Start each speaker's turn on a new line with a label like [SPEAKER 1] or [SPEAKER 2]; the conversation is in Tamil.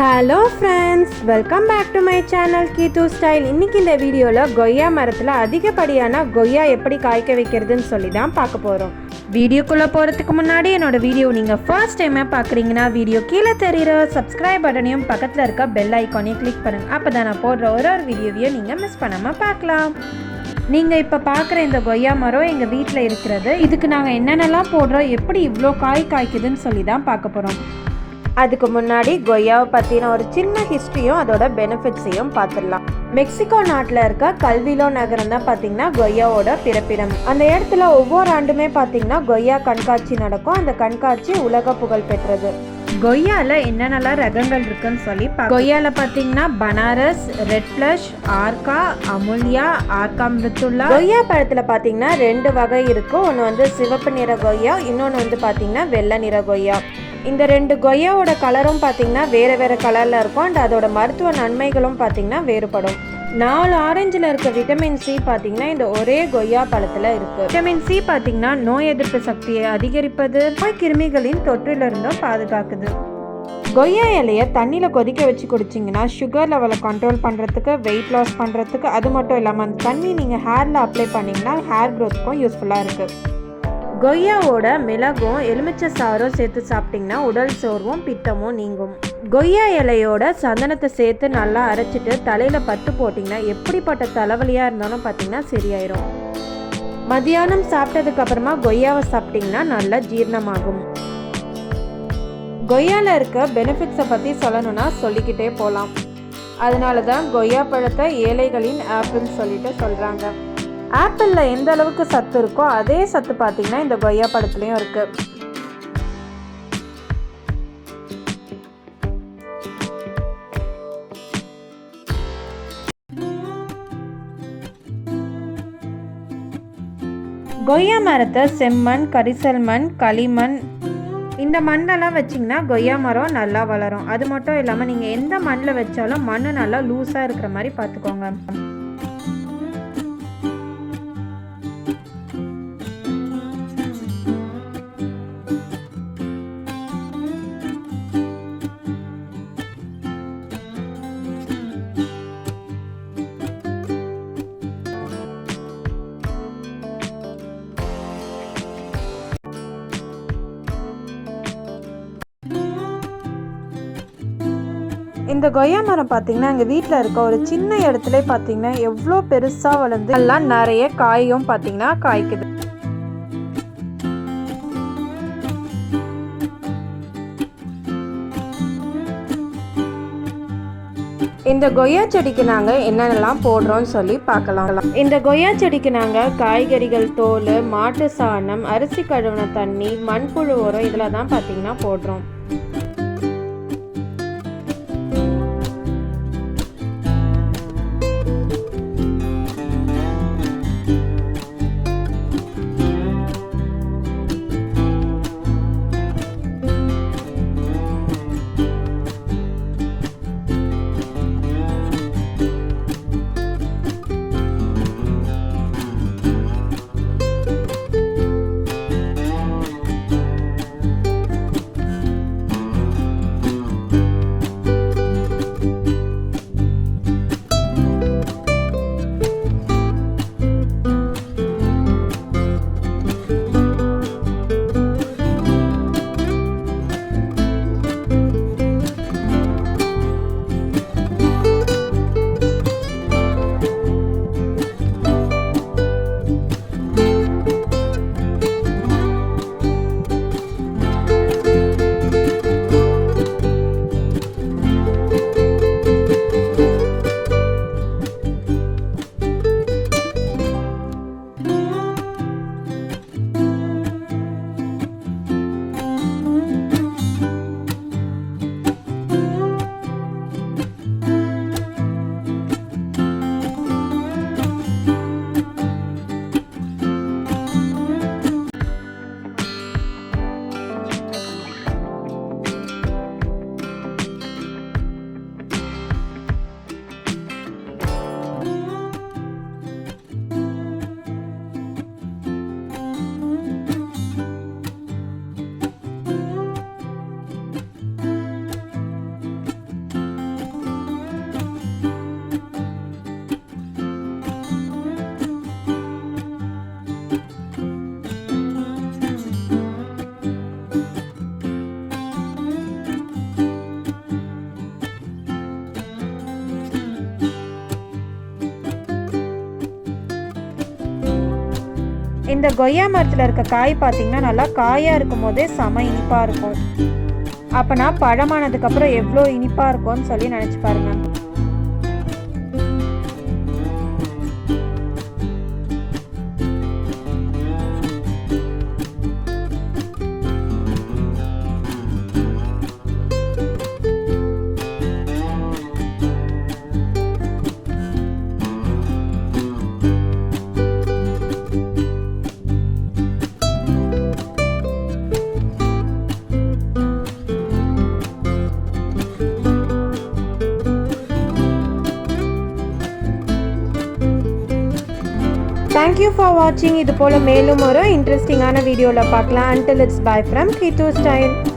[SPEAKER 1] Hello friends, welcome back to my channel Keethu style. இன்றைக்கி இந்த வீடியோவில் கொய்யா மரத்தில் அதிகப்படியான கொய்யா எப்படி காய்க்க வைக்கிறதுன்னு சொல்லி தான் பார்க்க போகிறோம். வீடியோக்குள்ளே போகிறதுக்கு முன்னாடி என்னோடய வீடியோ நீங்கள் ஃபர்ஸ்ட் டைமாக பார்க்குறீங்கன்னா வீடியோ கீழே தெரிகிற சப்ஸ்கிரைப் பட்டனையும் பக்கத்தில் இருக்க பெல் ஐக்கானையும் கிளிக் பண்ணுங்கள். அப்போ தான் நான் போடுற ஒரு வீடியோவையும் நீங்கள் மிஸ் பண்ணாமல் பார்க்கலாம். நீங்கள் இப்போ பார்க்குற இந்த கொய்யா மரம் எங்கள் வீட்டில் இருக்கிறது. இதுக்கு நாங்கள் என்னென்னலாம் போடுறோம், எப்படி இவ்வளோ காய்க்குதுன்னு சொல்லி தான் பார்க்க போகிறோம். அதுக்கு முன்னாடி கொய்யாவை பற்றின ஒரு சின்ன ஹிஸ்ட்ரியும் அதோட பெனிஃபிட்ஸையும் பார்த்துடலாம். மெக்சிகோ நாட்டில் இருக்க கல்விலோ நகரம் தான் பார்த்தீங்கன்னா கொய்யாவோட பிறப்பிடம். அந்த இடத்துல ஒவ்வொரு ஆண்டுமே பார்த்தீங்கன்னா கொய்யா கண்காட்சி நடக்கும். அந்த கண்காட்சி உலக புகழ் பெற்றது. கொய்யாவில் என்னென்னலாம் ரகங்கள் இருக்குன்னு சொல்லி கொய்யாவில் பார்த்தீங்கன்னா பனாரஸ், ரெட் ஃப்ளஷ், ஆர்கா, அமுல்யா, ஆர்கா மிருத்துல்லா. கொய்யா பழத்தில் பார்த்தீங்கன்னா 2 வகை இருக்குது. ஒன்று வந்து சிவப்பு நிற கொய்யா, இன்னொன்று வந்து பார்த்தீங்கன்னா வெள்ளை நிற கொய்யா. இந்த 2 கொய்யாவோட கலரும் பார்த்தீங்கன்னா வேறு வேறு கலரில் இருக்கும். அண்ட் அதோட மருத்துவ நன்மைகளும் பார்த்தீங்கன்னா வேறுபடும். 4 ஆரஞ்சில் இருக்க விட்டமின் சி பார்த்தீங்கன்னா இந்த ஒரே கொய்யா பழத்தில் இருக்குது. விட்டமின் சி பார்த்தீங்கன்னா நோய் எதிர்ப்பு சக்தியை அதிகரிப்பது, நோய் கிருமிகளின் தொற்றிலிருந்தும் பாதுகாக்குது. கொய்யா இலையை தண்ணியில் கொதிக்க வச்சு குடிச்சிங்கன்னா சுகர் லெவலை கண்ட்ரோல் பண்ணுறதுக்கு, வெயிட் லாஸ் பண்ணுறதுக்கு, அது மட்டும் இல்லாமல் அந்த தண்ணி நீங்கள் ஹேரில் அப்ளை பண்ணிங்கன்னா ஹேர் க்ரோத்துக்கும் யூஸ்ஃபுல்லாக இருக்குது. கொய்யாவோட மிளகும் எலுமிச்சை சாரும் சேர்த்து சாப்பிட்டிங்கன்னா உடல் சோர்வும் பித்தமும் நீங்கும். கொய்யா இலையோட சந்தனத்தை சேர்த்து நல்லா அரைச்சிட்டு தலையில் பத்து போட்டிங்கன்னா எப்படிப்பட்ட தலைவலியாக இருந்தாலும் பார்த்தீங்கன்னா சரியாயிரும். மதியானம் சாப்பிட்டதுக்கு அப்புறமா கொய்யாவை சாப்பிட்டிங்கன்னா நல்லா ஜீரணமாகும். கொய்யாவில் இருக்க பெனிஃபிட்ஸை பற்றி சொல்லணும்னா சொல்லிக்கிட்டே போகலாம். அதனால தான் கொய்யா பழத்தை ஏழைகளின் ஆப்பிள்னு சொல்லிட்டு சொல்கிறாங்க. ஆப்பிளில் எந்த அளவுக்கு சத்து இருக்கோ அதே சத்து பார்த்தீங்கன்னா இந்த கொய்யா பழத்துலேயும் இருக்குது. கொய்யா மரத்தை செம்மண், கரிசல் மண், களிமண், இந்த மண்ணெல்லாம் வச்சிங்கன்னா கொய்யா மரம் நல்லா வளரும். அது மட்டும் இல்லாமல் நீங்கள் எந்த மண்ணில் வச்சாலும் மண் நல்லா லூஸாக இருக்கிற மாதிரி பார்த்துக்கோங்க. இந்த கொய்யா மரம் பார்த்தீங்கன்னா எங்கள் வீட்டில் இருக்க ஒரு சின்ன இடத்துல பார்த்தீங்கன்னா எவ்வளோ பெருசாக வளர்ந்து எல்லாம் நிறைய காயும் பார்த்தீங்கன்னா காய்க்குது. இந்த கொய்யா செடிக்கு நாங்கள் என்னென்னலாம் போடுறோம்னு சொல்லி பார்க்கலாம். இந்த கொய்யா செடிக்கு நாங்கள் காய்கறிகள் தோல், மாட்டு சாணம், அரிசி கழுவின தண்ணி, மண்புழு உரம் இதில் தான் பார்த்தீங்கன்னா போடுறோம். இந்த கொய்யா மரத்தில் இருக்க காய் பார்த்திங்கன்னா நல்லா காயாக இருக்கும் போதே செம இனிப்பாக இருக்கும். அப்போனா பழமானதுக்கப்புறம் எவ்வளோ இனிப்பாக இருக்கும்னு சொல்லி நினச்சி பாருங்கள். Thank you for watching. இது போல மேலும் ஒரு இன்ட்ரெஸ்டிங்கான வீடியோவில் பார்க்கலாம். Until it's bye from Kitu Style.